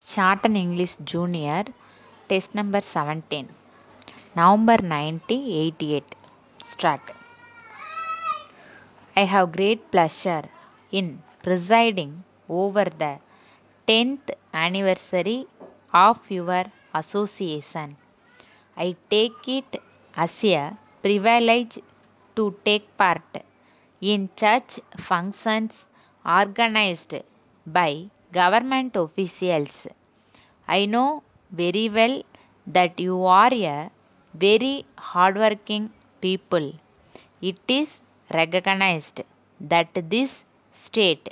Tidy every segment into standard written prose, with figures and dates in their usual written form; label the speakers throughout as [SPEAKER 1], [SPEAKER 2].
[SPEAKER 1] Shorten English Junior, test number 17, November 1988. Start. I have great pleasure in presiding over the 10th anniversary of your association. I take it as a privilege to take part in such functions organized by government officials. I know very well that you are a very hardworking people. It is recognized that this state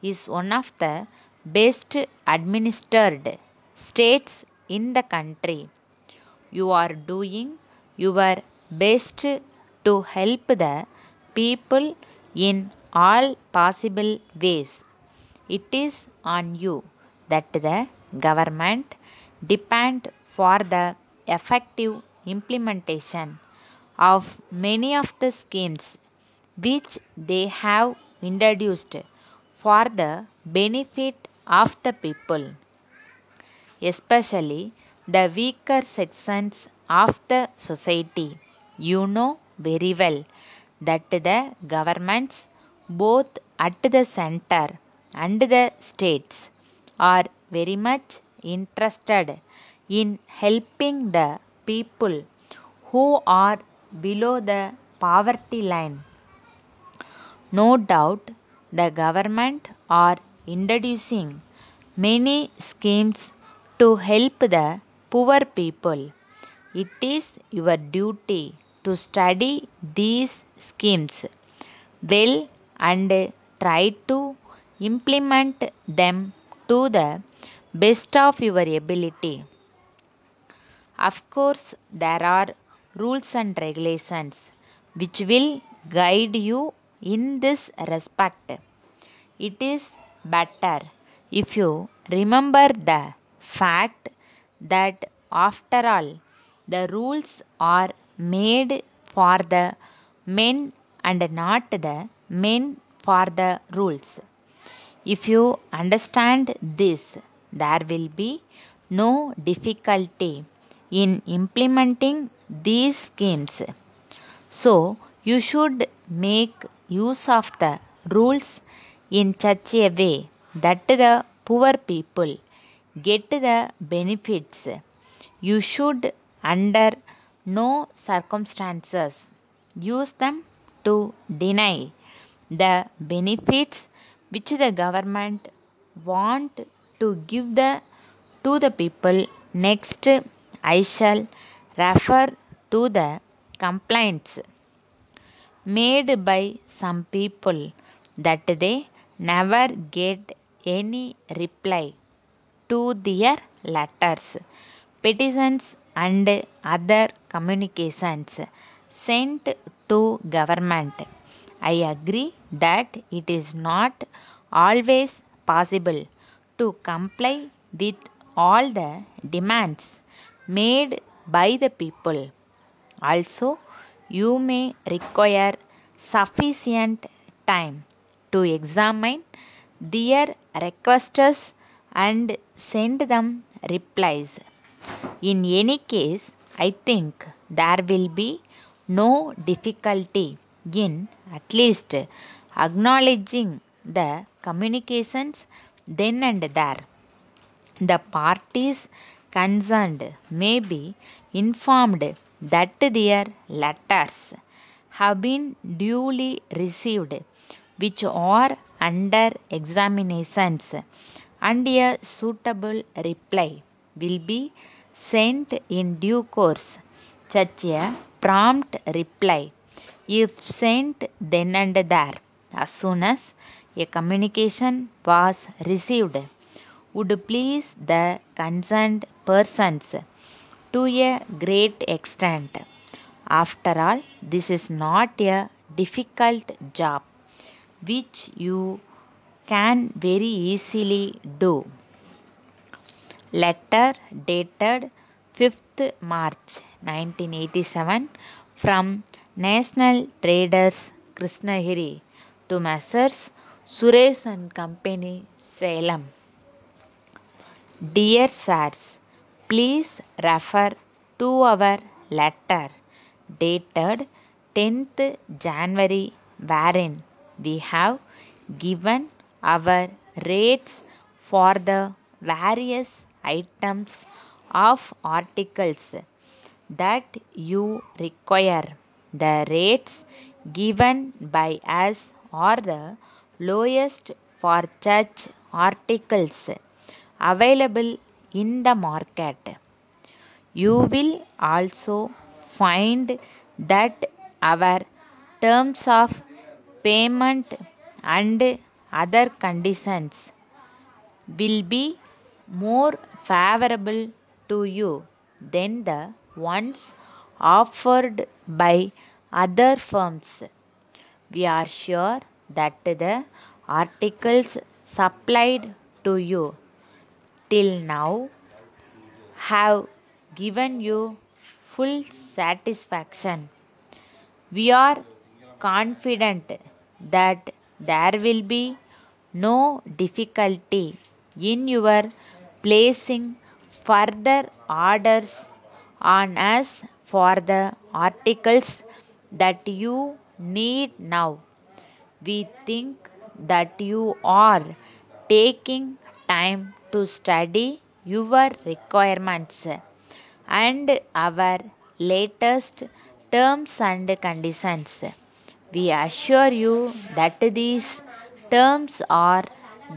[SPEAKER 1] is one of the best administered states in the country. You are doing your best to help the people in all possible ways. It is on you that the government depend for the effective implementation of many of the schemes which they have introduced for the benefit of the people, especially the weaker sections of the society. You know very well that the governments, both at the center and the states, are very much interested in helping the people who are below the poverty line. No doubt, the government are introducing many schemes to help the poor people. It is your duty to study these schemes well and try to implement them to the best of your ability. Of course, there are rules and regulations which will guide you in this respect. It is better if you remember the fact that after all, the rules are made for the men and not the men for the rules. If you understand this, there will be no difficulty in implementing these schemes. So, you should make use of the rules in such a way that the poor people get the benefits. You should, under no circumstances, use them to deny the benefits which the government want to give to the people. Next, I shall refer to the complaints made by some people that they never get any reply to their letters, petitions, and other communications sent to government. I agree that it is not always possible to comply with all the demands made by the people. Also, you may require sufficient time to examine their requests and send them replies. In any case, I think there will be no difficulty in at least acknowledging the communications then and there. The parties concerned may be informed that their letters have been duly received, which are under examinations, and a suitable reply will be sent in due course. Such a prompt reply, if sent then and there, as soon as a communication was received, would please the concerned persons to a great extent. After all, this is not a difficult job which you can very easily do. Letter dated 5th March 1987 from National Traders Krishnagiri to Messrs. Suresh and Company, Salem. Dear sirs, please refer to our letter dated 10th January, wherein we have given our rates for the various items of articles that you require. The rates given by us are the lowest for such articles available in the market. You will also find that our terms of payment and other conditions will be more favorable to you than the ones offered by other firms. We are sure that the articles supplied to you till now have given you full satisfaction. We are confident that there will be no difficulty in your placing further orders on us for the articles that you need now. We think that you are taking time to study your requirements and our latest terms and conditions. We assure you that these terms are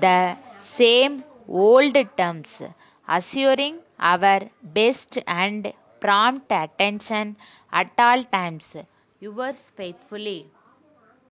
[SPEAKER 1] the same old terms, assuring our best and prompt attention at all times. Yours faithfully,